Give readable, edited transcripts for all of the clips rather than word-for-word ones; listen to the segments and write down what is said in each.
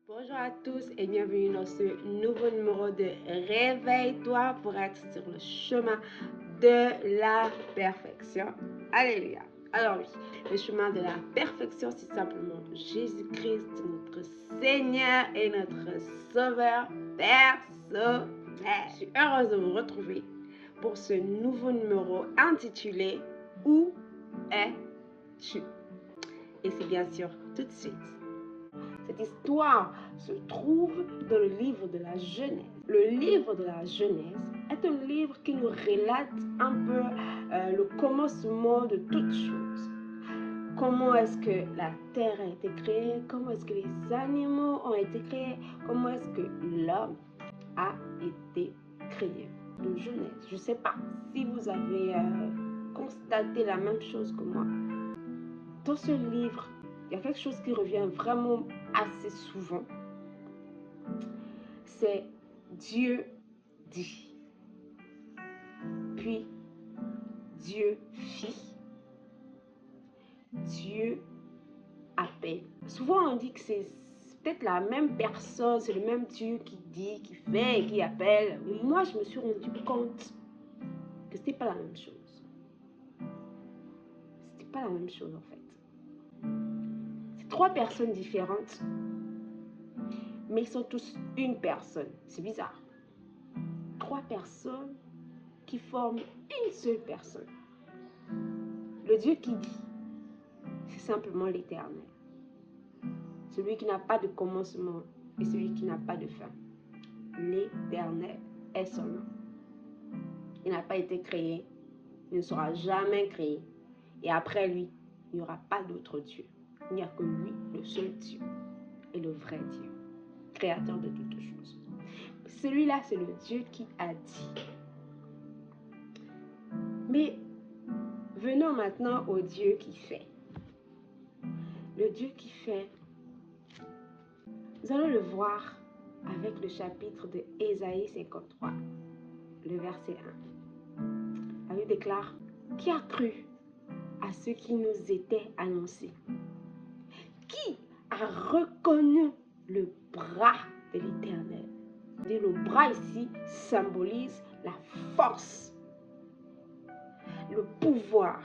Bonjour à tous et bienvenue dans ce nouveau numéro de Réveille-toi pour être sur le chemin de la perfection. Alléluia. Alors oui, le chemin de la perfection, c'est simplement Jésus-Christ, notre Seigneur et notre Sauveur personnel. Je suis heureuse de vous retrouver pour ce nouveau numéro intitulé « Où es-tu » Et c'est bien sûr tout de suite. Cette histoire se trouve dans le livre de la Genèse. Le livre de la Genèse est un livre qui nous relate un peu le commencement de toutes choses. Comment est-ce que la terre a été créée, comment est-ce que les animaux ont été créés, comment est-ce que l'homme a été créé. De Genèse. Je ne sais pas si vous avez constaté la même chose que moi. Dans ce livre, il y a quelque chose qui revient vraiment assez souvent. C'est Dieu dit. Puis Dieu fit. Dieu appelle. Souvent on dit que c'est peut-être la même personne, c'est le même Dieu qui dit, qui fait et qui appelle. Mais moi je me suis rendu compte que ce n'était pas la même chose. C'était pas la même chose en fait. C'est trois personnes différentes. Mais ils sont tous une personne. C'est bizarre. Trois personnes qui forment une seule personne. Le Dieu qui dit, c'est simplement l'Éternel. Celui qui n'a pas de commencement et celui qui n'a pas de fin. L'Éternel est son nom. Il n'a pas été créé, il ne sera jamais créé. Et après lui, il n'y aura pas d'autre Dieu. Il n'y a que lui, le seul Dieu et le vrai Dieu, créateur de toutes choses. Celui-là, c'est le Dieu qui a dit. Mais venons maintenant au Dieu qui fait. Le Dieu qui fait, nous allons le voir avec le chapitre de Ésaïe 53, le verset 1. La Bible déclare, qui a cru à ce qui nous était annoncé? Qui a reconnu le bras de l'Éternel? Le bras ici symbolise la force, le pouvoir,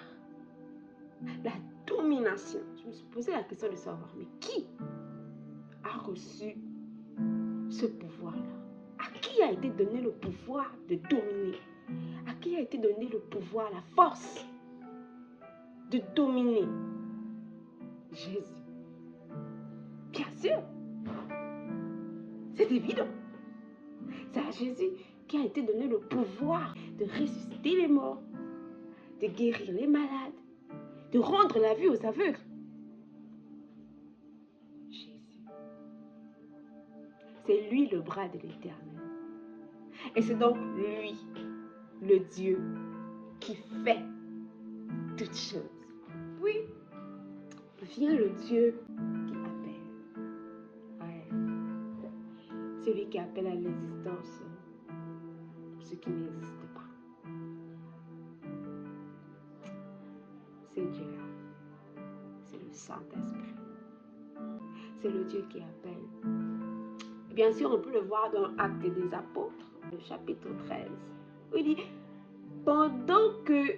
la domination. Je me suis posé la question de savoir, mais qui a reçu ce pouvoir-là? À qui a été donné le pouvoir de dominer? À qui a été donné le pouvoir, la force de dominer? Jésus. Bien sûr. C'est évident. C'est à Jésus qui a été donné le pouvoir de ressusciter les morts, de guérir les malades, de rendre la vue aux aveugles. Jésus. C'est lui le bras de l'Éternel. Et c'est donc lui, le Dieu, qui fait toutes choses. Oui, vient le Dieu qui appelle. Ouais. Celui qui appelle à l'existence ce qui n'existe pas. C'est Dieu-là. C'est le Saint-Esprit. C'est le Dieu qui appelle. Et bien sûr, on peut le voir dans Actes des Apôtres, le chapitre 13, où il dit, pendant que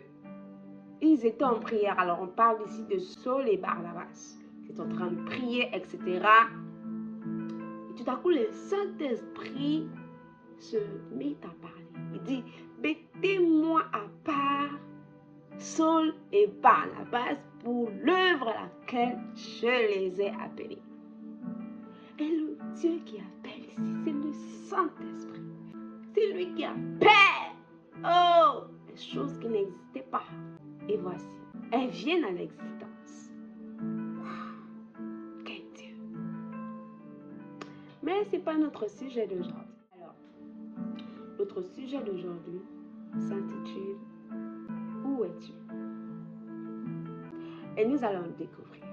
ils étaient en prière, alors on parle ici de Saul et Barnabas, qui sont en train de prier, etc. Et tout à coup, le Saint-Esprit se met à parler. Il dit, mettez-moi à part Saul et Barnabas pour l'œuvre à laquelle je les ai appelés. Et le Dieu qui appelle ici, c'est le Saint-Esprit. C'est lui qui appelle. Oh, les choses qui n'existaient pas. Et voici, elles viennent à l'existence. Wow, quel Dieu. Mais ce n'est pas notre sujet d'aujourd'hui. Alors, notre sujet d'aujourd'hui s'intitule « Où es-tu » Et nous allons le découvrir.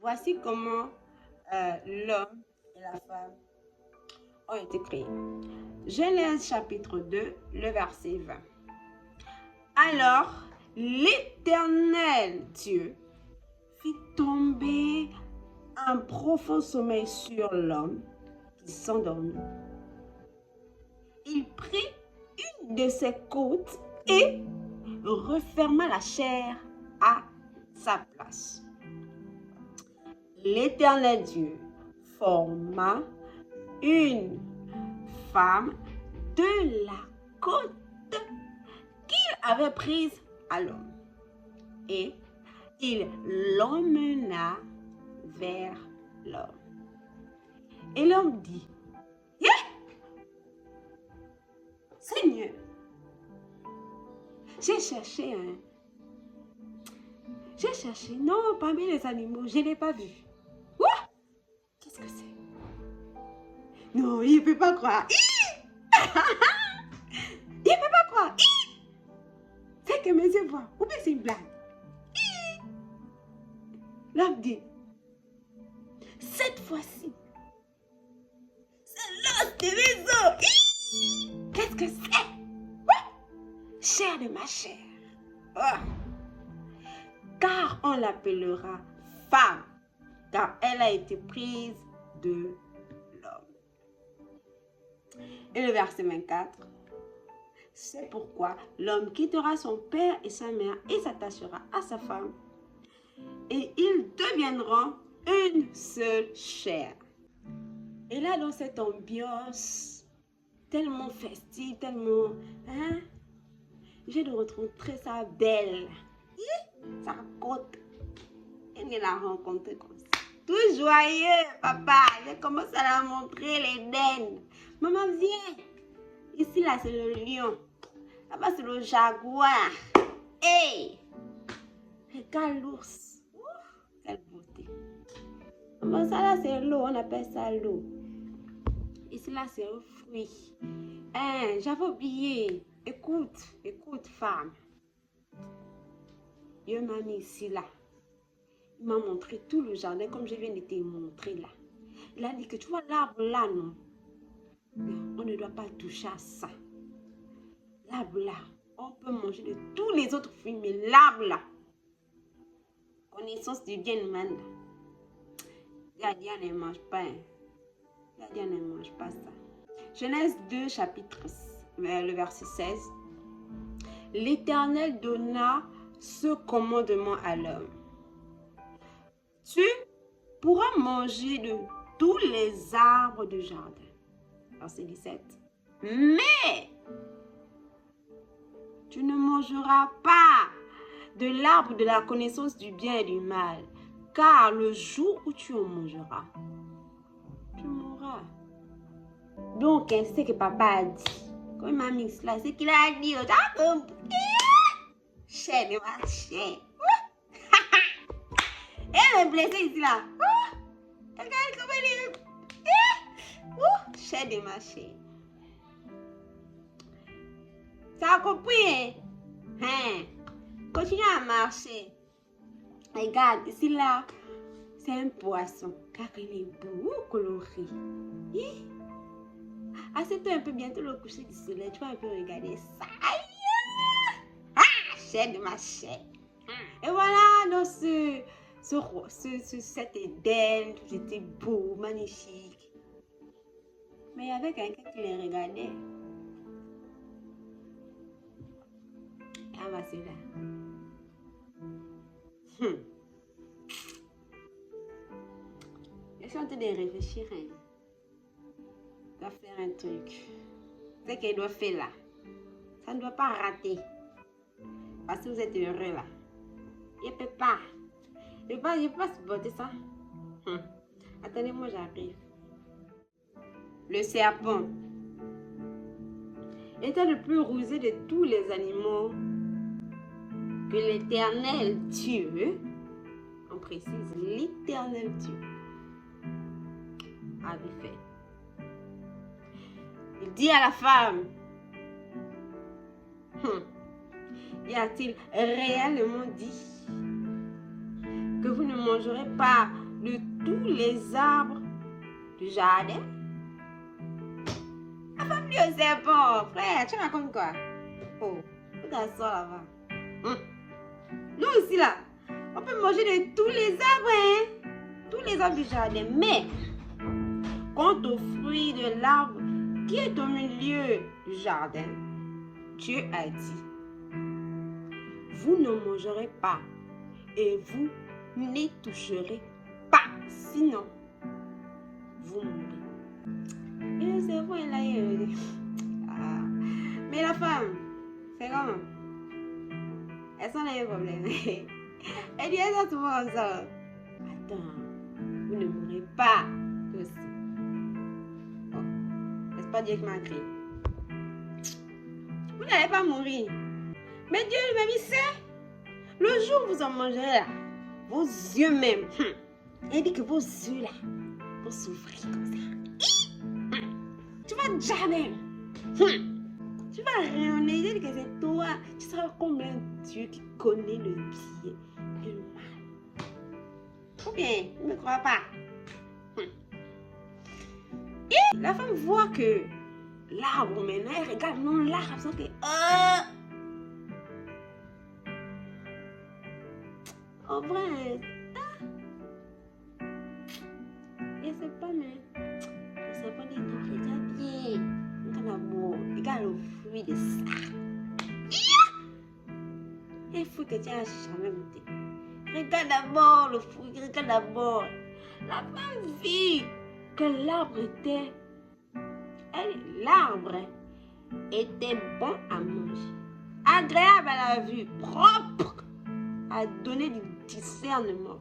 Voici comment l'homme et la femme ont été créés. Genèse chapitre 2, le verset 20. Alors, l'Éternel Dieu fit tomber un profond sommeil sur l'homme qui s'endormit. Il prit une de ses côtes et referma la chair à sa place. L'Éternel Dieu forma une femme de la côte qu'il avait prise à l'homme et il l'emmena vers l'homme. Et l'homme dit, yeah! Seigneur, j'ai cherché, non, parmi les animaux, je ne l'ai pas vu. Quoi? Qu'est-ce que c'est? Non, il ne peut pas croire. Il ne peut pas croire. C'est que mes yeux voient. Ou bien c'est une blague. L'homme dit, cette fois-ci, c'est l'os de mes os. Qu'est-ce que c'est? Chair de ma chair. Oh. Car on l'appellera femme, car elle a été prise de l'homme. Et le verset 24. C'est pourquoi l'homme quittera son père et sa mère et s'attachera à sa femme. Et ils deviendront une seule chair. Et là, dans cette ambiance tellement festive, tellement... je dois rencontrer ça belle. Ça raconte. Elle l'a rencontré comme ça. Tout joyeux, papa. Je commence à la montrer les dents. Maman, viens. Ici, là, c'est le lion. Là-bas, c'est le jaguar. Hey! Regarde l'ours. Quelle beauté. Maman, ça là, c'est l'eau. On appelle ça l'eau. Ici, là, c'est un fruit. J'avais oublié. Écoute, femme. Dieu m'a mis ici, là. Il m'a montré tout le jardin comme je viens de te montrer, là. Il a dit que tu vois l'arbre là, non? On ne doit pas toucher à ça. L'arbre là, on peut manger de tous les autres fruits, mais l'arbre là, connaissance du bien humain, gardien ne mange pas. Gardien ne mange pas ça. Genèse 2, chapitre, le verset 16. L'Éternel donna ce commandement à l'homme. Tu pourras manger de tous les arbres du jardin. Verset 17. Mais tu ne mangeras pas de l'arbre de la connaissance du bien et du mal, car le jour où tu en mangeras, tu mourras. Donc, c'est ce que papa a dit. Quand il m'a mis cela, c'est qu'il a dit, chair de ma chair. Elle est blessée ici là. Regarde comment elle est. Chair de ma chair. Ça a compris, hein? Continue à marcher. Regarde, ici là, c'est un poisson, car il est beau, coloré. Assieds-toi un peu, bientôt le coucher du soleil, tu vas un peu regarder ça. Chair de ma chair. Et voilà, dans cet Éden, tout était beau, magnifique. Mais il y avait quelqu'un qui les regardait. Ah bah c'est là. Je suis en train de réfléchir. Elle doit faire un truc. C'est qu'elle doit faire là. Ça ne doit pas rater. Parce que vous êtes heureux là. Il ne peut pas. Je ne peux pas supporter ça. Attendez-moi, j'arrive. Le serpent était le plus rusé de tous les animaux que l'Éternel Dieu, on précise, l'Éternel Dieu avait fait. Il dit à la femme, y a-t-il réellement dit que vous ne mangerez pas de tous les arbres du jardin? La femme dit au serpent, frère, tu racontes quoi? Oh, tout t'asseoir là-bas. Nous aussi là, on peut manger de tous les arbres, hein? Tous tous les arbres du jardin. Mais, quant aux fruits de l'arbre qui est au milieu du jardin, Dieu a dit, vous ne mangerez pas et vous n'y toucherez pas, sinon vous mourrez. Et le cerveau est là, ah. Mais la femme, c'est comment? Elle s'en a un problème. Elle dit, elle est souvent comme ça. Attends, vous ne mourrez pas aussi. Oh, n'est-ce pas Dieu qui m'a créé? Vous n'allez pas mourir. Mais Dieu lui-même, il sait. Le jour où vous en mangerez là, vos yeux même, il dit que vos yeux là vont s'ouvrir comme ça. Tu vas jamais. Tu vas rayonner, il dit que c'est toi. Tu seras comme un Dieu qui connaît le bien et le mal. Ou bien, il ne me croit pas. Et la femme voit que l'arbre maintenant, elle regarde non l'arbre, ça que en vrai, je sais pas, mais je sais pas, regarde bien. Regarde le fruit de ça. Un fruit que tu n'as jamais goûté. Regarde d'abord le fruit, regarde d'abord. La femme vit que l'arbre était bon à manger, agréable à la vue, propre, à donner du discernement.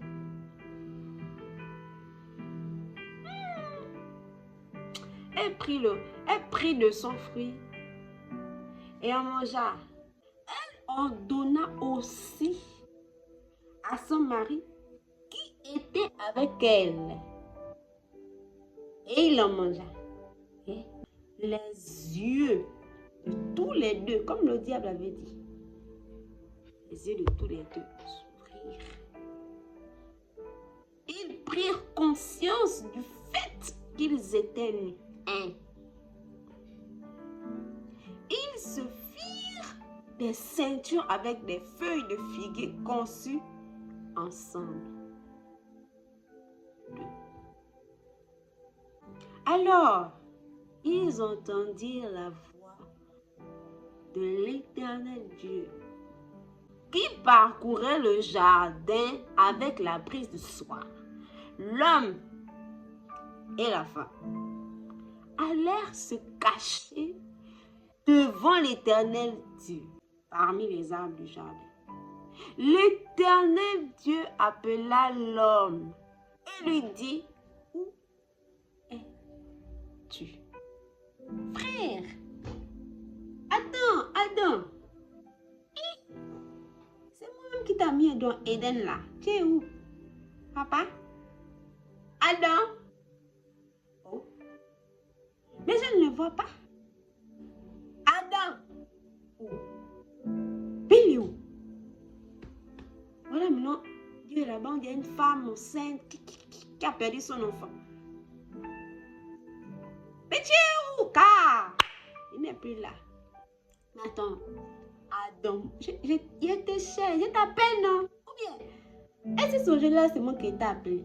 Elle prit de son fruit et en mangea. Elle en donna aussi à son mari qui était avec elle. Et il en mangea. Et les yeux de tous les deux, comme le diable avait dit, les yeux de tous les deux s'ouvrirent. Ils prirent conscience du fait qu'ils étaient nus. Ils se firent des ceintures avec des feuilles de figuier conçues ensemble. Alors, ils entendirent la voix de l'Éternel Dieu qui parcourait le jardin avec la brise du soir. L'homme et la femme allèrent se cacher devant l'Éternel Dieu parmi les arbres du jardin. L'Éternel Dieu appela l'homme et lui dit, où es-tu? Frère, attends. C'est moi-même qui t'a mis dans Éden là. Tu es où? Papa? Adam? Oh. Mais je ne le vois pas. Adam? Où? Billy où? Voilà maintenant, Dieu est là-bas, il y a une femme enceinte qui a perdu son enfant. Mais tu es où? Car il n'est plus là. Mais attends, Adam, il était cher, je t'appelle non? Ou bien, est-ce que ce jour-là, c'est moi qui t'ai appelé?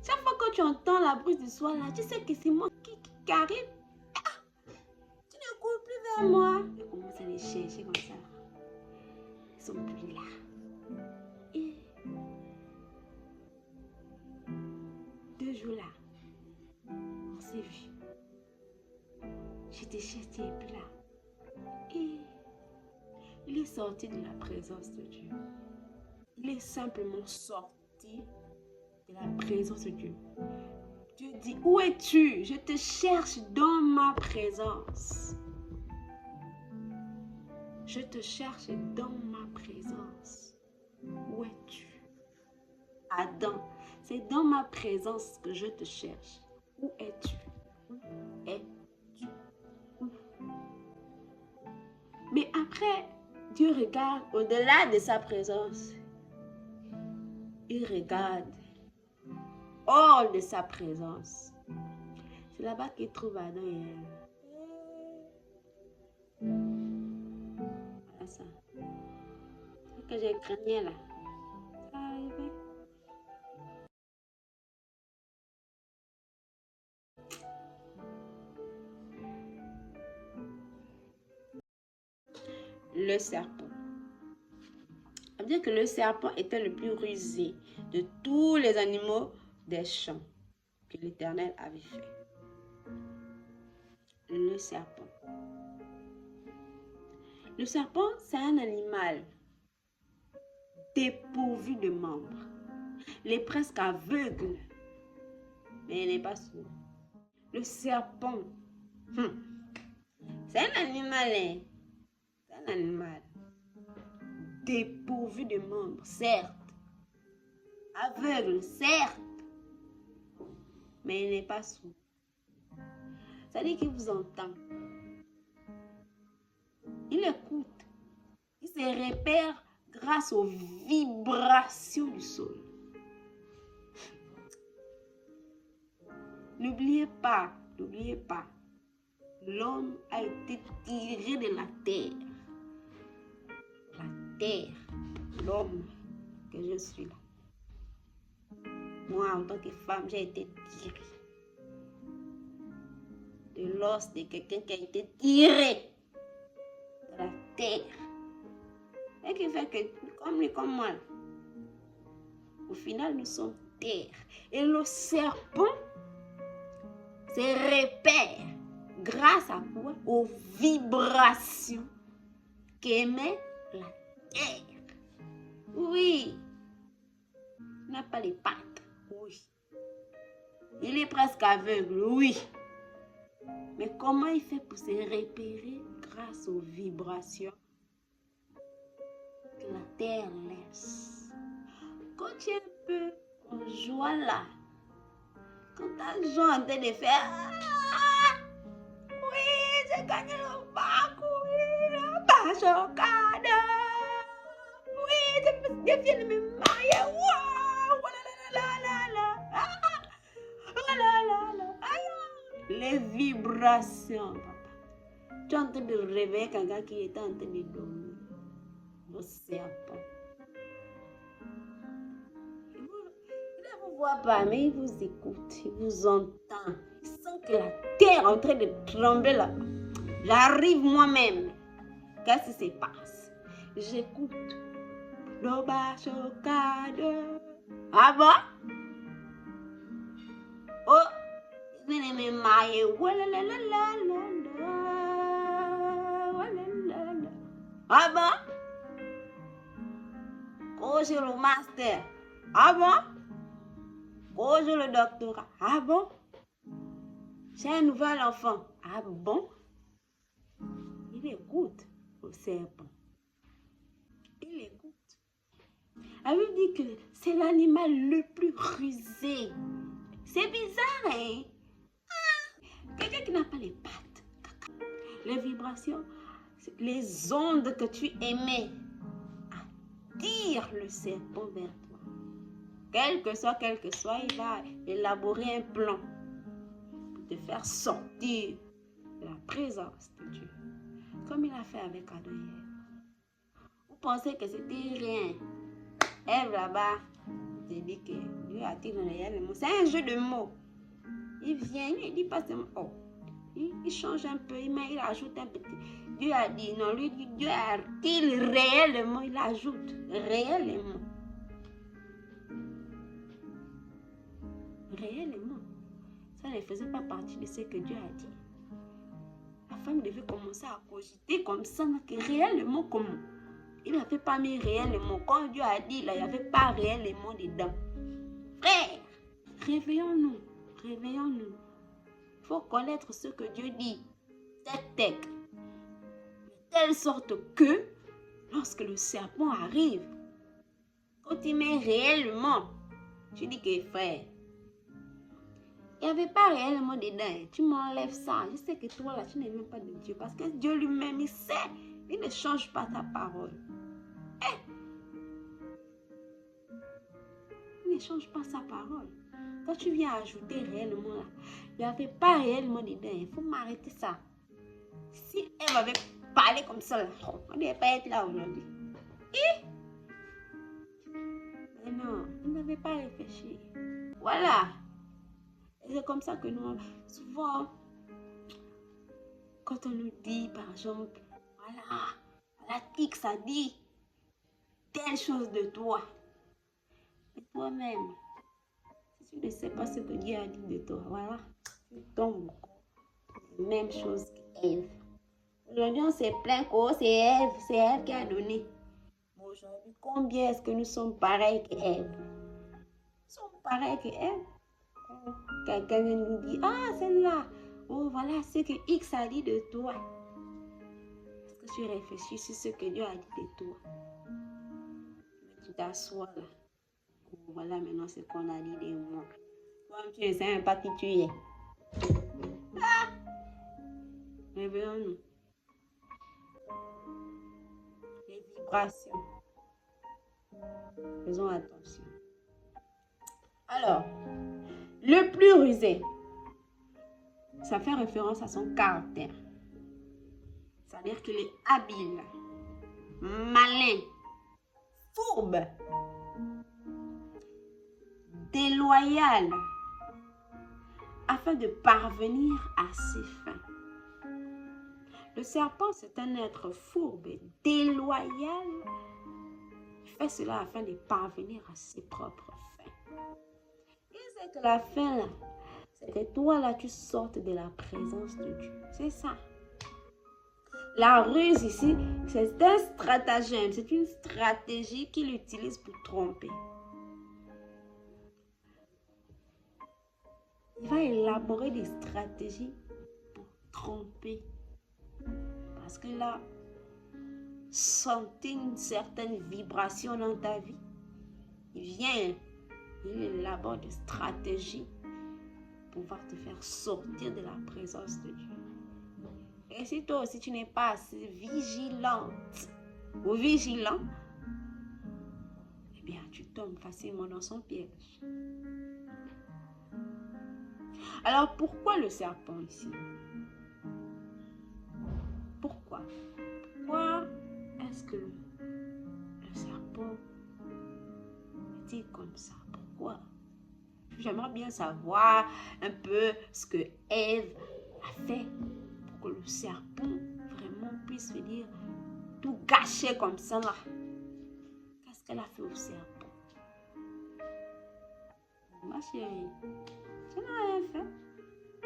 Chaque fois que tu entends la brise du soir là, tu sais que c'est moi qui arrive. Ah, tu ne cours plus vers moi. Je commence à les chercher comme ça. Ils sont plus là. Et 2 jours là, on s'est vu. J'étais cherché, tu n'es plus là. Et il est sorti de la présence de Dieu. Il est simplement sorti de la présence de Dieu. Dieu dit, où es-tu? Je te cherche dans ma présence. Je te cherche dans ma présence. Où es-tu? Adam, c'est dans ma présence que je te cherche. Où es-tu? Où es-tu? Où? Mais après, Dieu regarde au-delà de sa présence. Il regarde hors de sa présence. C'est là-bas qu'il trouve Adam et Ève. Voilà ça. Ce que j'ai craigné là. Ça arrivé. le serpent. Ça veut dire que le serpent était le plus rusé de tous les animaux des champs que l'Éternel avait fait. Le serpent. Le serpent, c'est un animal dépourvu de membres. Il est presque aveugle, mais il n'est pas sourd. Le serpent, c'est un animal, hein? C'est un animal dépourvu de membres, certes. Aveugle, certes. Mais il n'est pas sourd. Ça veut dire qu'il vous entend. Il écoute. Il se repère grâce aux vibrations du sol. N'oubliez pas, l'homme a été tiré de la terre. La terre, l'homme que je suis là. Moi, en tant que femme, j'ai été tirée. De l'os de quelqu'un qui a été tiré de la terre. Et qui fait que, comme lui, comme moi, au final, nous sommes terre. Et le serpent se repère grâce à quoi? Aux vibrations qu'émet la terre. Oui. Il n'a pas les pattes. Oui. Il est presque aveugle. Oui. Mais comment il fait pour se repérer grâce aux vibrations que la terre laisse? Quand tu es un peu en joie là, quand tu as joie en train de faire oui, j'ai gagné le bac, oui, le bachocade, oui, je viens de me marier, wow, les vibrations, papa. Tu es en train de réveiller quelqu'un qui était en train de dormir. Le serpent. Il ne vous voit pas, mais il vous écoute, il vous entend. Il sent que la terre est en train de trembler là. J'arrive moi-même. Qu'est-ce qui se passe? J'écoute. Le bachocade. Ah bon? Oh, je viens de me marier. Ah bon? Oh, j'ai le master. Ah bon? Oh, j'ai le doctorat. Ah bon? J'ai un nouvel enfant. Ah bon? Il écoute le serpent. Il écoute. Elle lui dit que c'est l'animal le plus rusé. C'est bizarre, hein? Quelqu'un qui n'a pas les pattes. Les vibrations, les ondes que tu émets attirent le serpent vers toi. Quel que soit, il va élaborer un plan pour te faire sortir de la présence de Dieu. Comme il a fait avec Adam et Ève. Vous pensez que c'était rien. Ève là-bas, je dis que Dieu a dit les mots. C'est un jeu de mots. Il vient, il dit pas seulement oh. Il change un peu, il ajoute un petit. Dieu a dit non, lui dit Dieu a-t-il réellement, il ajoute réellement. Réellement. Ça ne faisait pas partie de ce que Dieu a dit. La femme devait commencer à cogiter comme ça, que réellement comment? Il n'avait pas mis réellement. Quand Dieu a dit, là, il n'y avait pas réellement dedans. Frère, réveillons-nous. Réveillons-nous. Il faut connaître ce que Dieu dit. Cette tête. De telle sorte que, lorsque le serpent arrive, quand il met réellement, tu dis que frère, il n'y avait pas réellement dedans. Tu m'enlèves ça. Je sais que toi, là, tu n'es même pas de Dieu. Parce que Dieu lui-même, il sait. Il ne change pas sa parole. Il ne change pas sa parole. Quand tu viens ajouter réellement là, il n'y avait pas réellement dedans. Il faut m'arrêter ça. Si elle avait parlé comme ça, là, on ne devait pas être là aujourd'hui. Mais non, il n'avait pas réfléchi. Voilà. Et c'est comme ça que nous, souvent, quand on nous dit, par exemple, voilà, La X a dit telle chose de toi. Et toi-même, si tu ne sais pas ce que Dieu a dit de toi, voilà, tu tombes même chose qu'Ève. Aujourd'hui, on s'est plaint que c'est Ève qui a donné. Aujourd'hui, combien est-ce que nous sommes pareils qu'Ève? Nous sommes pareils qu'Ève. Quelqu'un vient nous dire, ah, celle-là, oh, voilà ce que X a dit de toi. Est-ce que tu réfléchis sur ce que Dieu a dit de toi? Tu t'assois là. Oh, voilà maintenant ce qu'on a dit de moi. Toi, tu ne sais même pas qui tu es. Ah! Réveillons-nous. Les vibrations. Faisons attention. Alors, le plus rusé, ça fait référence à son caractère. C'est-à-dire qu'il est habile, malin, fourbe, déloyal, afin de parvenir à ses fins. Le serpent, c'est un être fourbe, déloyal. Il fait cela afin de parvenir à ses propres fins. Et c'est que la fin, là, c'est que toi, là, tu sortes de la présence de Dieu. C'est ça. La ruse ici, c'est un stratagème, c'est une stratégie qu'il utilise pour tromper. Il va élaborer des stratégies pour tromper. Parce que là, sentir une certaine vibration dans ta vie, il élabore des stratégies pour pouvoir te faire sortir de la présence de Dieu. Et si toi aussi tu n'es pas assez vigilante ou vigilant, eh bien tu tombes facilement dans son piège. Alors pourquoi le serpent ici? Pourquoi est-ce que le serpent est-il comme ça? Pourquoi? J'aimerais bien savoir un peu ce que Ève a fait pour que le serpent vraiment puisse venir tout gâcher comme ça là. Qu'est-ce qu'elle a fait au serpent? Ma chérie, tu n'as rien fait.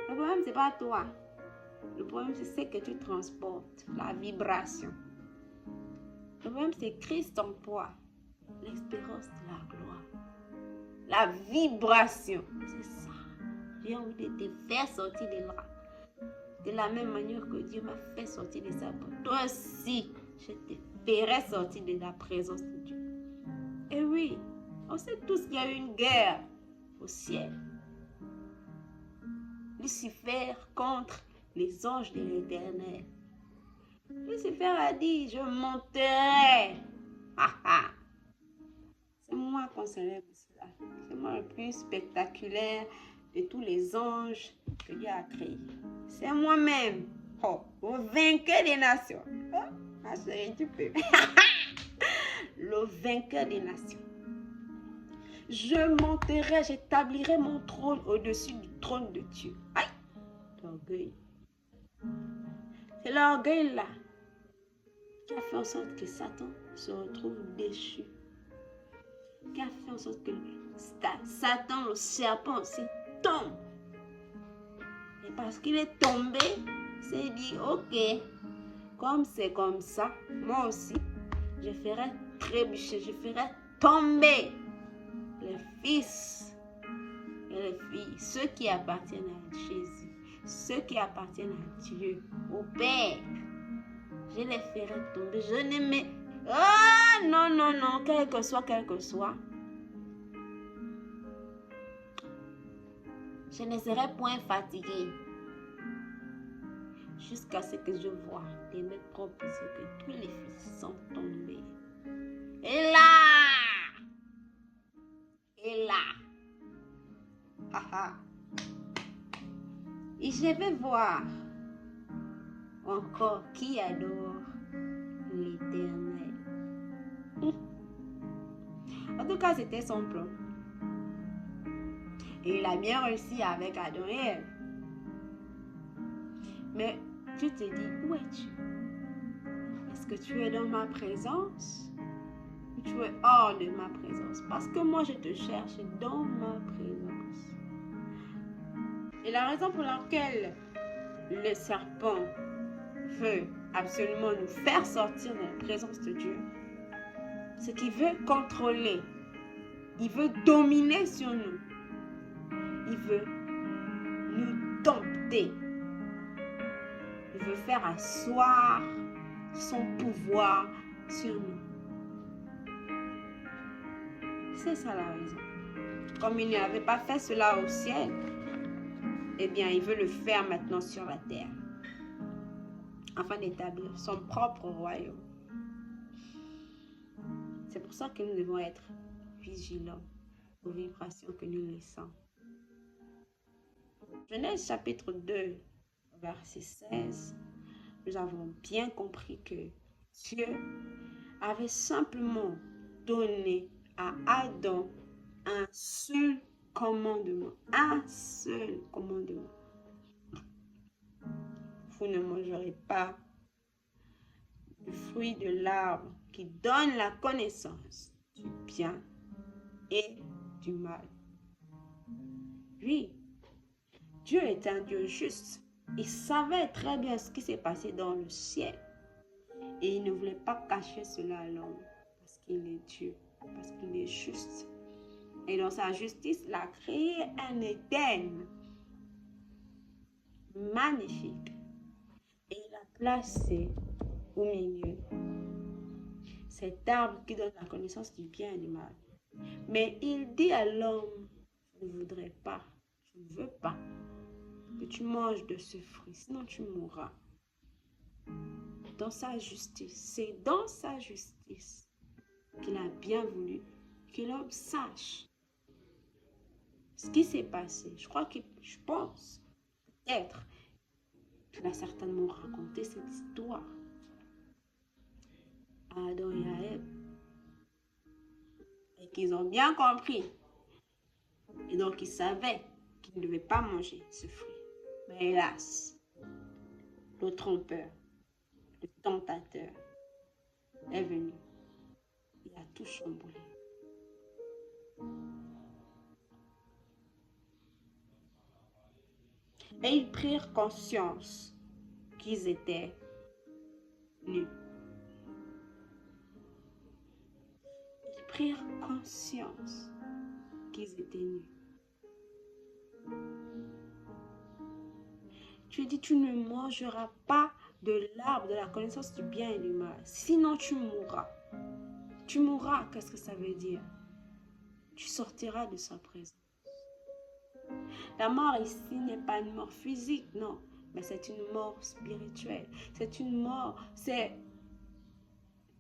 Le problème, c'est pas toi. Le problème, c'est ce que tu transportes, la vibration. Le problème, c'est Christ en toi, l'espérance de la gloire. La vibration, c'est ça. J'ai envie de te faire sortir de là. De la même manière que Dieu m'a fait sortir de ça. Toi aussi, je te ferai sortir de la présence de Dieu. Et oui, on sait tous qu'il y a eu une guerre au ciel. Lucifer contre les anges de l'Éternel. Lucifer a dit, je monterai. C'est moi qu'on célèbre cela. C'est moi le plus spectaculaire de tous les anges que Dieu a créés. C'est moi-même. Oh, le vainqueur des nations. Oh, ma chérie, tu peux. Le vainqueur des nations. Je monterai, j'établirai mon trône au-dessus du trône de Dieu. Aïe, l'orgueil. C'est l'orgueil là qui a fait en sorte que Satan se retrouve déchu. Qui a fait en sorte que Satan, le serpent aussi, tombe. Et parce qu'il est tombé, il s'est dit, ok, comme c'est comme ça, moi aussi, je ferai trébucher, je ferai tomber les fils et les filles, ceux qui appartiennent à Jésus, ceux qui appartiennent à Dieu, au Père. Je les ferai tomber. Je n'aimais... Ah, non, non, non, quel que soit. Je ne serai point fatigué jusqu'à ce que je vois de mes propres yeux que tous les fils sont tombés. Et là, et je vais voir encore qui adore l'Éternel. En tout cas, c'était son plan. Et il a bien réussi avec Adam et Ève. Mais tu te dis, où es-tu? Est-ce que tu es dans ma présence ou tu es hors de ma présence? Parce que moi, je te cherche dans ma présence. Et la raison pour laquelle le serpent veut absolument nous faire sortir de la présence de Dieu, c'est qu'il veut contrôler, il veut dominer sur nous, il veut nous dompter, il veut faire asseoir son pouvoir sur nous. C'est ça la raison. Comme il n'avait pas fait cela au ciel, eh bien, il veut le faire maintenant sur la terre, afin d'établir son propre royaume. C'est pour ça que nous devons être vigilants aux vibrations que nous laissons. Genèse chapitre 2, verset 16, nous avons bien compris que Dieu avait simplement donné à Adam un seul commandement. Un seul commandement. Vous ne mangerez pas du fruit de l'arbre qui donne la connaissance du bien et du mal. Oui, Dieu est un Dieu juste. Il savait très bien ce qui s'est passé dans le ciel. Et il ne voulait pas cacher cela à l'homme. Parce qu'il est Dieu. Parce qu'il est juste. Et dans sa justice, il a créé un Éden magnifique. Et il a placé au milieu cet arbre qui donne la connaissance du bien et du mal. Mais il dit à l'homme, je ne voudrais pas, je ne veux pas que tu manges de ce fruit, sinon tu mourras. Dans sa justice, c'est dans sa justice qu'il a bien voulu que l'homme sache ce qui s'est passé. Je pense, peut-être, qu'il a certainement raconté cette histoire à Adam et à Ève. Et qu'ils ont bien compris. Et donc, ils savaient qu'ils ne devaient pas manger ce fruit. Mais hélas, le trompeur, le tentateur est venu. Il a tout chamboulé. Et ils prirent conscience qu'ils étaient nus. Ils prirent conscience qu'ils étaient nus. Tu dis, tu ne mangeras pas de l'arbre de la connaissance du bien et du mal, sinon tu mourras. Tu mourras, qu'est-ce que ça veut dire? Tu sortiras de sa présence. La mort ici n'est pas une mort physique, non, mais c'est une mort spirituelle. C'est une mort, c'est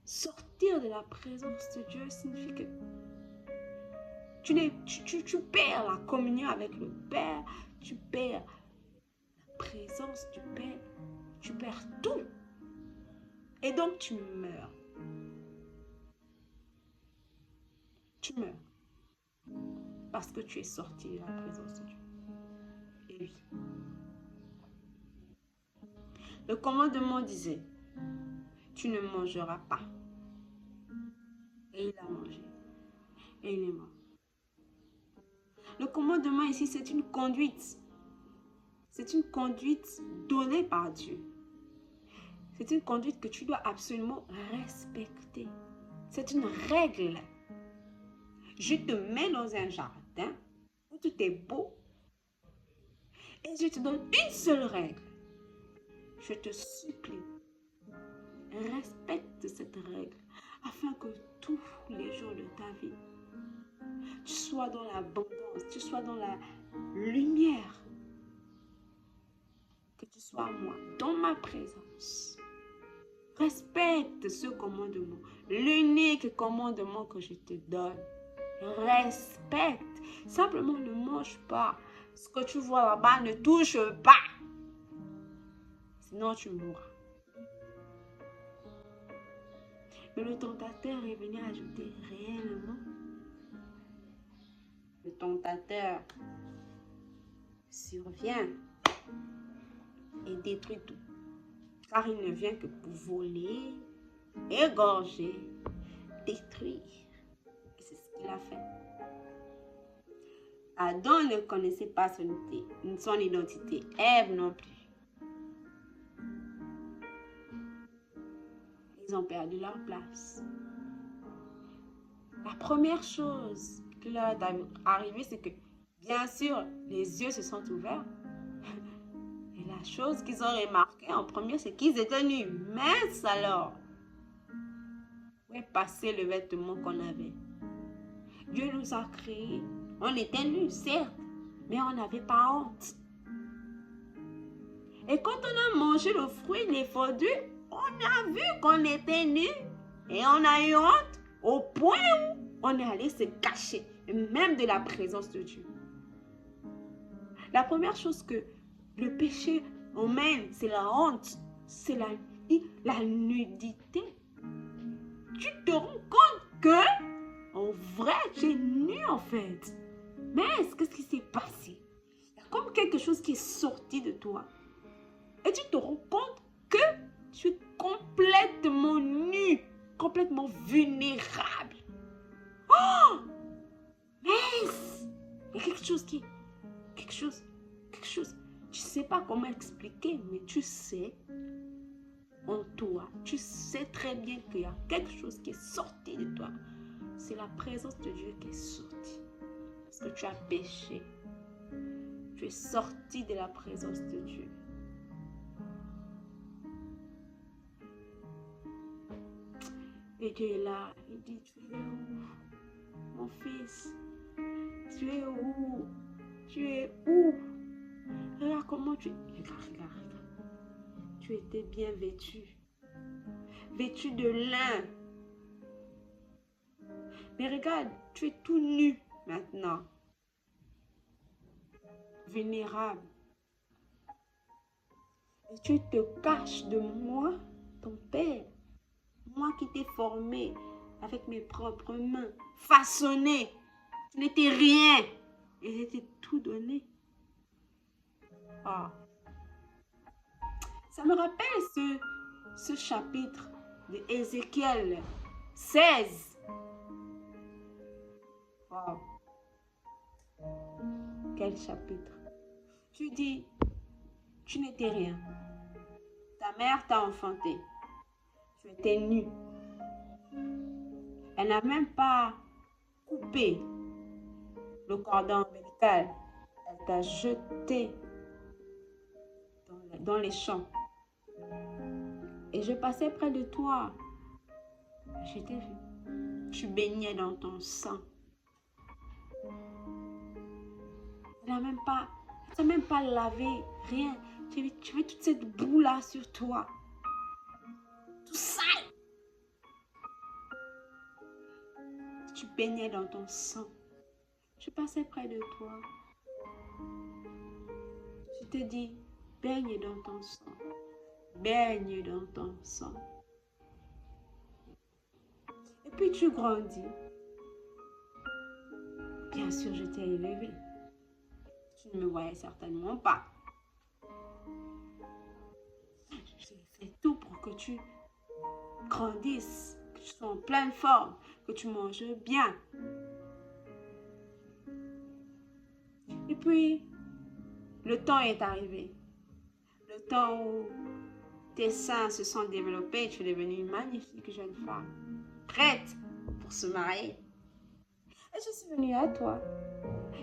sortir de la présence de Dieu signifie que tu perds la communion avec le Père, tu perds la présence du Père, tu perds tout. Et donc tu meurs. Tu meurs. Parce que tu es sorti de la présence de Dieu. Et oui. Le commandement disait, tu ne mangeras pas. Et il a mangé. Et il est mort. Le commandement ici, c'est une conduite. C'est une conduite donnée par Dieu. C'est une conduite que tu dois absolument respecter. C'est une règle. Je te mets dans un jardin où tout est beau et je te donne une seule règle. Je te supplie, respecte cette règle afin que tous les jours de ta vie, tu sois dans l'abondance, tu sois dans la lumière, que tu sois moi, dans ma présence. Respecte ce commandement, l'unique commandement que je te donne. Respecte. Simplement ne mange pas. Ce que tu vois là-bas, ne touche pas. Sinon tu mourras. Mais le tentateur est venu ajouter réellement. Le tentateur survient et détruit tout. Car il ne vient que pour voler, égorger, détruire. Et c'est ce qu'il a fait. Adam ne connaissait pas son identité. Ève non plus. Ils ont perdu leur place. La première chose qui leur est arrivée, c'est que, bien sûr, les yeux se sont ouverts. Et la chose qu'ils ont remarquée en premier, c'est qu'ils étaient nus. Mince alors! Où est passé le vêtement qu'on avait? Dieu nous a créés. On était nus, certes, mais on n'avait pas honte. Et quand on a mangé le fruit défendu, on a vu qu'on était nus et on a eu honte au point où on est allé se cacher, même de la présence de Dieu. La première chose que le péché emmène, c'est la honte, c'est la nudité. Tu te rends compte que, en vrai, tu es nu en fait. Mais qu'est-ce qui s'est passé? Il y a comme quelque chose qui est sorti de toi. Et tu te rends compte que tu es complètement nu, complètement vulnérable. Oh! Mais il y a quelque chose. Tu ne sais pas comment expliquer, mais tu sais en toi. Tu sais très bien qu'il y a quelque chose qui est sorti de toi. C'est la présence de Dieu qui est sortie. Parce que tu as péché. Tu es sorti de la présence de Dieu. Et Dieu est là. Il dit, tu es où, mon fils? Tu es où? Tu es où? Regarde comment tu es. Regarde. Tu étais bien vêtu. Vêtu de lin. Mais regarde, tu es tout nu maintenant. Vulnérable. Et tu te caches de moi, ton Père. Moi qui t'ai formé avec mes propres mains, façonné. Tu n'étais rien. Et je t'ai tout donné. Oh. Ça me rappelle ce chapitre de Ézéchiel 16. Wow. Quel chapitre. Tu dis, tu n'étais rien. Ta mère t'a enfanté. Tu étais nu. Elle n'a même pas coupé le cordon ombilical. Elle t'a jeté dans les champs. Et je passais près de toi. Je t'ai vu. Tu baignais dans ton sang. Elle n'a même pas lavé, rien. Tu avais toute cette boue-là sur toi. Tout sale. Tu baignais dans ton sang. Je passais près de toi. Je te dis, baigne dans ton sang. Baigne dans ton sang. Et puis tu grandis. Bien sûr, je t'ai élevé. Tu ne me voyais certainement pas. J'ai fait tout pour que tu grandisses, que tu sois en pleine forme, que tu manges bien. Et puis, le temps est arrivé. Le temps où tes seins se sont développés, tu es devenue une magnifique jeune femme, prête pour se marier. Et je suis venue à toi.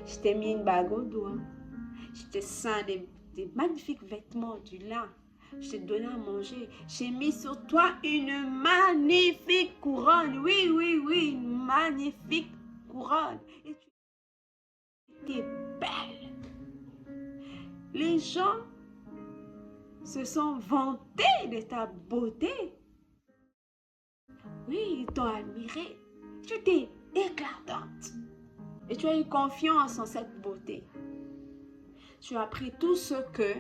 Je t'ai mis une bague au doigt. Je t'ai ceint des magnifiques vêtements, du lin. Je t'ai donné à manger. J'ai mis sur toi une magnifique couronne. Oui, une magnifique couronne. Et tu étais belle. Les gens se sont vantés de ta beauté. Oui, ils t'ont admiré. Tu étais éclatante. Et tu as eu confiance en cette beauté. Tu as pris tout ce que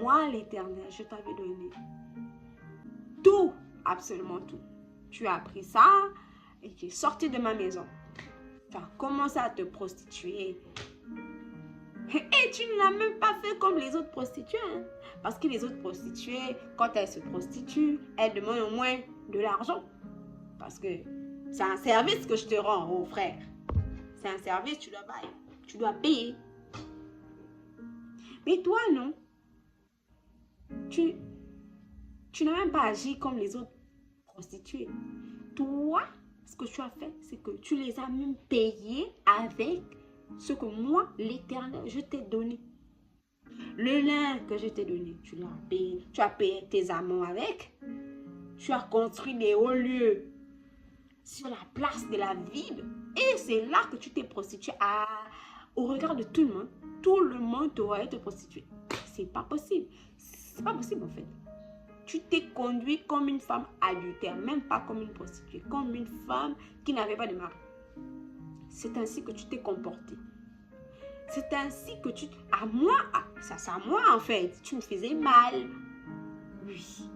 moi, l'Éternel, je t'avais donné. Tout, absolument tout. Tu as pris ça et tu es sorti de ma maison. Tu as commencé à te prostituer. Et tu ne l'as même pas fait comme les autres prostituées. Hein? Parce que les autres prostituées, quand elles se prostituent, elles demandent au moins de l'argent. Parce que c'est un service que je te rends, oh frère. C'est un service, tu dois payer. Mais toi, non. Tu n'as même pas agi comme les autres prostituées. Toi, ce que tu as fait, c'est que tu les as même payés avec ce que moi, l'Éternel, je t'ai donné. Le lin que je t'ai donné, tu l'as payé. Tu as payé tes amants avec. Tu as construit des hauts lieux sur la place de la ville. Et c'est là que tu t'es prostituée au regard de tout le monde. Tout le monde te voyait te prostituer. C'est pas possible. C'est pas possible en fait. Tu t'es conduit comme une femme adultère, même pas comme une prostituée, comme une femme qui n'avait pas de mari. C'est ainsi que tu t'es comporté. C'est ainsi que tu... À moi en fait, tu me faisais mal. Oui,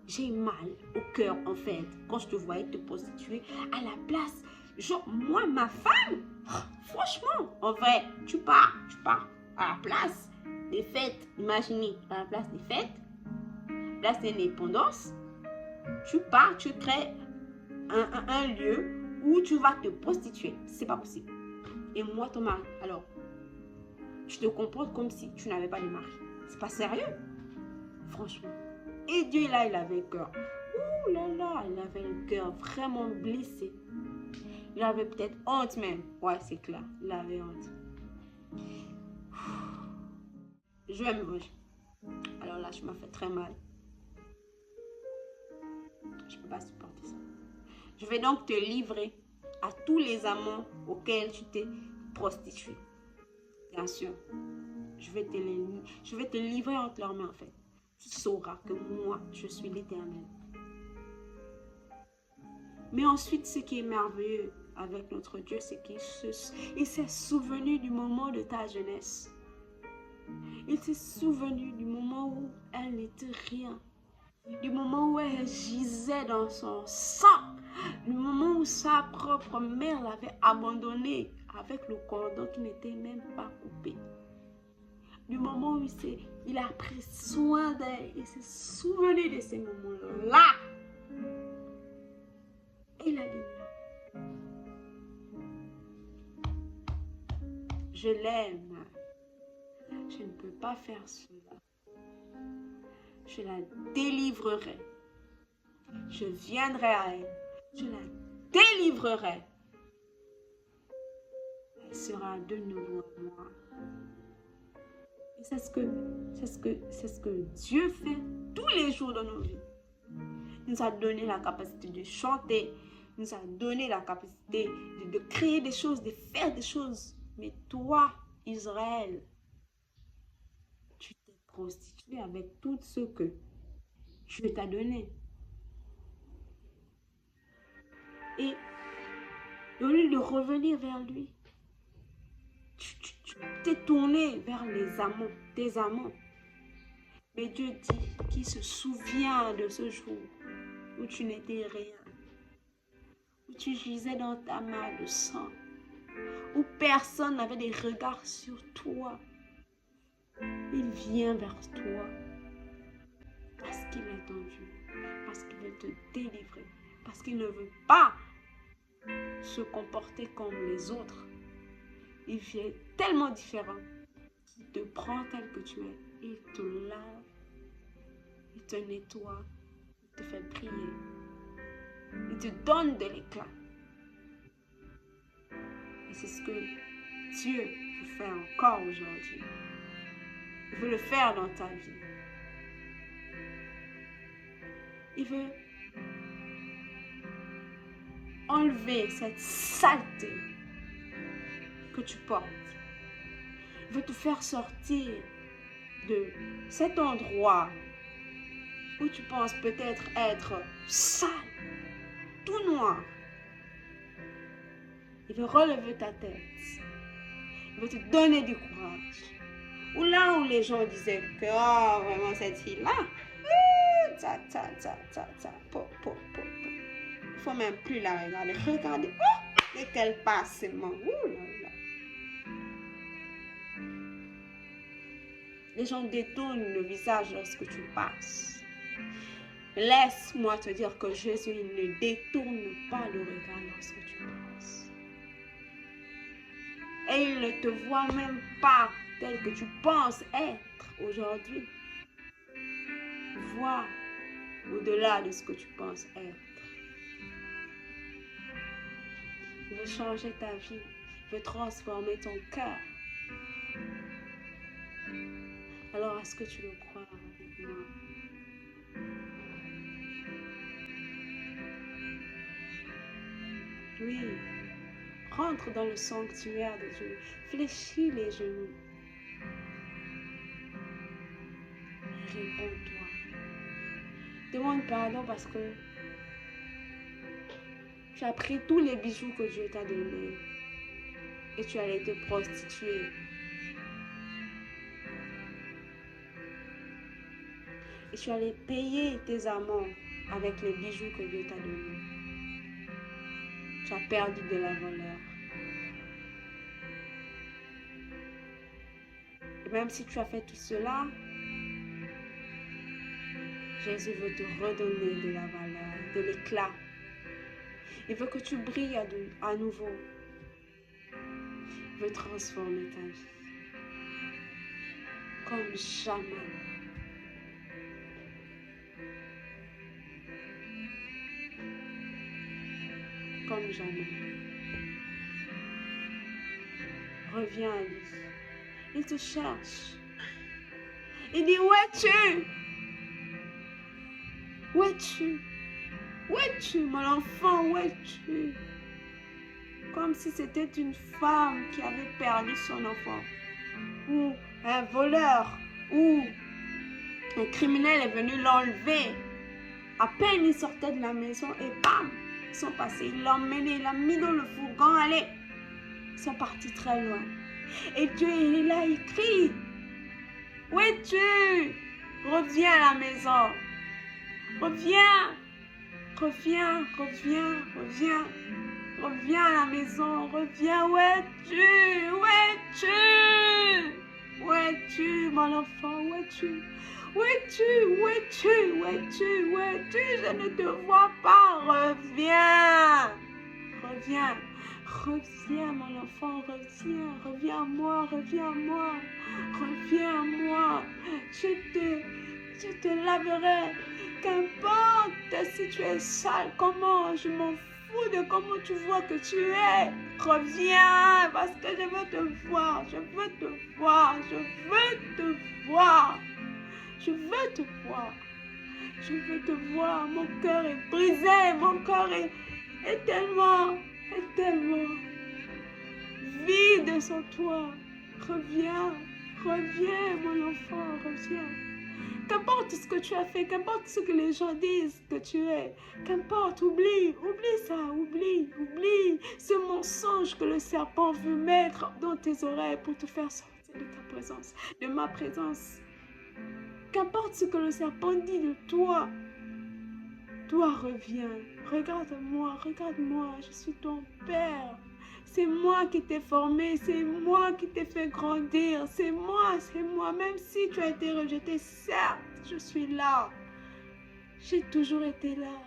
j'ai mal au cœur en fait, quand je te voyais te prostituer à la place. Genre, moi, ma femme, franchement, en vrai, tu pars à la place des fêtes. Imaginez, à la place des fêtes, place d'indépendance, tu pars, tu crées un lieu où tu vas te prostituer. C'est pas possible. Et moi, ton mari, alors, tu te comportes comme si tu n'avais pas de mari. C'est pas sérieux. Franchement. Et Dieu, là, il avait le cœur. Ouh là là, il avait le cœur vraiment blessé. Il avait peut-être honte même. Ouais, c'est clair. Il avait honte. Je vais me venger. Alors là, je m'as fait très mal. Je ne peux pas supporter ça. Je vais donc te livrer à tous les amants auxquels tu t'es prostitué. Bien sûr. Je vais te livrer entre leurs mains en fait. Tu sauras que moi, je suis l'Éternel. Mais ensuite, ce qui est merveilleux avec notre Dieu, c'est qu'il s'est souvenu du moment de ta jeunesse. Il s'est souvenu du moment où elle n'était rien. Du moment où elle gisait dans son sang. Du moment où sa propre mère l'avait abandonnée avec le cordon qui n'était même pas coupé. Du moment où il a pris soin d'elle. Il s'est souvenu de ces moments-là. Il a dit, je l'aime. Je ne peux pas faire cela. Je la délivrerai. Je viendrai à elle. Je la délivrerai. Elle sera de nouveau à moi. Et c'est ce que Dieu fait tous les jours de nos vies. Il nous a donné la capacité de chanter. Il nous a donné la capacité de créer des choses, de faire des choses. Mais toi, Israël, tu t'es prostitué avec tout ce que Dieu t'a donné. Et au lieu de revenir vers lui, tu t'es tourné vers les amants, tes amants. Mais Dieu dit qu'il se souvient de ce jour où tu n'étais rien, où tu gisais dans ta main de sang, où personne n'avait des regards sur toi. Il vient vers toi parce qu'il est ton Dieu, parce qu'il veut te délivrer, parce qu'il ne veut pas se comporter comme les autres. Il vient tellement différent qu'il te prend tel que tu es, il te lave, il te nettoie, il te fait briller, il te donne de l'éclat. Et c'est ce que Dieu veut faire encore aujourd'hui. Il veut le faire dans ta vie. Il veut enlever cette saleté que tu portes. Il veut te faire sortir de cet endroit où tu penses peut-être être sale, tout noir. Il veut relever ta tête. Il veut te donner du courage. Ou là où les gens disaient que, oh, vraiment, cette fille-là, il ne faut même plus la regarder. Regardez, oh, dès qu'elle passe seulement. Les gens détournent le visage lorsque tu passes. Laisse-moi te dire que Jésus ne détourne pas le regard lorsque tu penses. Et il ne te voit même pas tel que tu penses être aujourd'hui. Vois au-delà de ce que tu penses être. Il veut changer ta vie. Il veut transformer ton cœur. Alors, est-ce que tu le crois avec moi? Oui. Rentre dans le sanctuaire de Dieu. Fléchis les genoux. Réponds-toi. Demande pardon parce que tu as pris tous les bijoux que Dieu t'a donnés et tu allais te prostituer. Et tu allais payer tes amants avec les bijoux que Dieu t'a donnés. Tu as perdu de la valeur. Et même si tu as fait tout cela, Jésus veut te redonner de la valeur, de l'éclat. Il veut que tu brilles à nouveau. Il veut transformer ta vie. Comme jamais. Comme jamais. Reviens à lui. Il te cherche. Il dit, où es-tu? Où es-tu? Où es-tu, mon enfant? Où es-tu? Comme si c'était une femme qui avait perdu son enfant. Ou un voleur. Ou un criminel est venu l'enlever. À peine il sortait de la maison et bam! Ils sont passés. Il l'a emmené, il l'a mis dans le fourgon. Allez! Ils sont partis très loin. Et Dieu est là, il crie. Où es-tu? Reviens à la maison. Reviens. Reviens, reviens, reviens. Reviens à la maison. Reviens. Où es-tu? Où es-tu? Où es-tu, mon enfant? Où es-tu? Où es-tu? Où es-tu? Où es-tu? Où es-tu? Je ne te vois pas. Reviens. Reviens. Reviens, mon enfant, reviens, reviens à moi, reviens à moi, reviens à moi. Je te laverai. Qu'importe si tu es sale, comment, je m'en fous de comment tu vois que tu es. Reviens, parce que je veux te voir, je veux te voir, je veux te voir. Je veux te voir. Je veux te voir. Mon cœur est brisé, mon cœur est tellement vide sans toi. Reviens, reviens, mon enfant, reviens. Qu'importe ce que tu as fait, qu'importe ce que les gens disent que tu es, qu'importe, oublie ça, oublie ce mensonge que le serpent veut mettre dans tes oreilles pour te faire sortir de ta présence, de ma présence. Qu'importe ce que le serpent dit de toi, toi reviens, regarde-moi, je suis ton Père. C'est moi qui t'ai formé, c'est moi qui t'ai fait grandir, c'est moi, même si tu as été rejeté, certes, je suis là. J'ai toujours été là,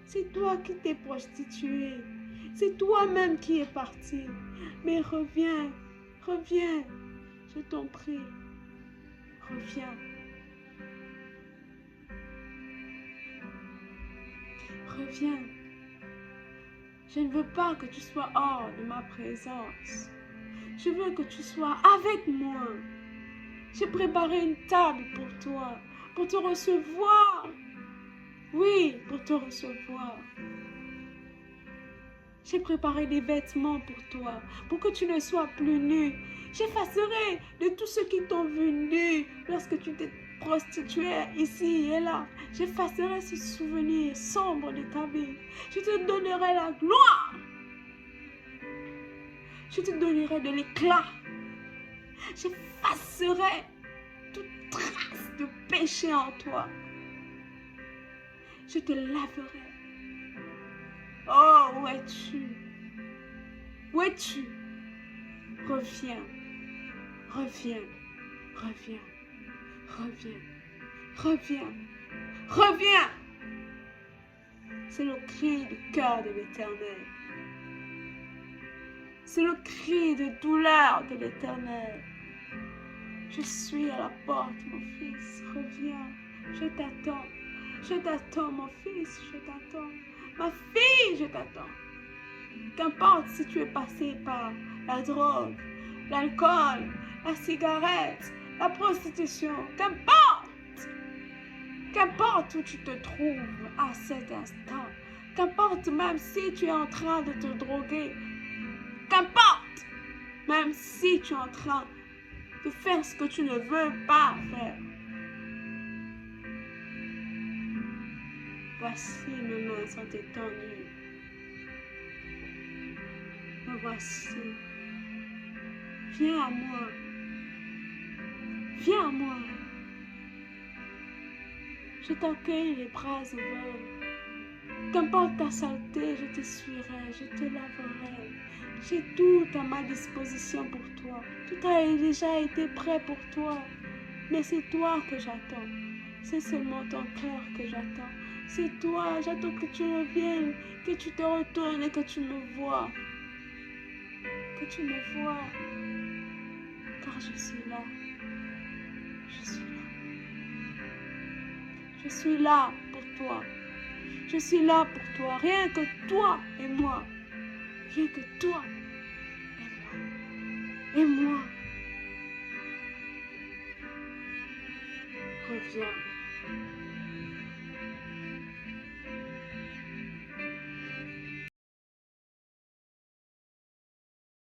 C'est toi qui t'es prostitué, c'est toi-même qui es parti. Mais reviens, je t'en prie, reviens. Reviens. Je ne veux pas que tu sois hors de ma présence. Je veux que tu sois avec moi. J'ai préparé une table pour toi, pour te recevoir. Oui, pour te recevoir. J'ai préparé des vêtements pour toi, pour que tu ne sois plus nu. J'effacerai de tous ceux qui t'ont vu nu lorsque tu t'es prostitué ici et là. J'effacerai ce souvenir sombre de ta vie. Je te donnerai la gloire. Je te donnerai de l'éclat. J'effacerai toute trace de péché en toi. Je te laverai. Oh, où es-tu? Où es-tu? Reviens, reviens, reviens, reviens. Reviens. Reviens. C'est le cri du cœur de l'Éternel. C'est le cri de douleur de l'Éternel. Je suis à la porte, mon fils. Reviens. Je t'attends. Je t'attends, mon fils. Je t'attends. Ma fille, je t'attends. Qu'importe si tu es passé par la drogue, l'alcool, la cigarette, la prostitution, qu'importe. Qu'importe où tu te trouves à cet instant. Qu'importe même si tu es en train de te droguer. Qu'importe même si tu es en train de faire ce que tu ne veux pas faire. Voici mes mains sont étendues. Me voici. Viens à moi. Viens à moi. Je t'accueille les bras ouverts. Qu'importe ta saleté, je t'essuierai, je te laverai. J'ai tout à ma disposition pour toi. Tout a déjà été prêt pour toi. Mais c'est toi que j'attends. C'est seulement ton cœur que j'attends. C'est toi, j'attends que tu reviennes, que tu te retournes et que tu me vois. Que tu me vois. Car je suis là. Je suis là. Je suis là pour toi. Je suis là pour toi. Rien que toi et moi. Rien que toi et moi. Et moi. Reviens.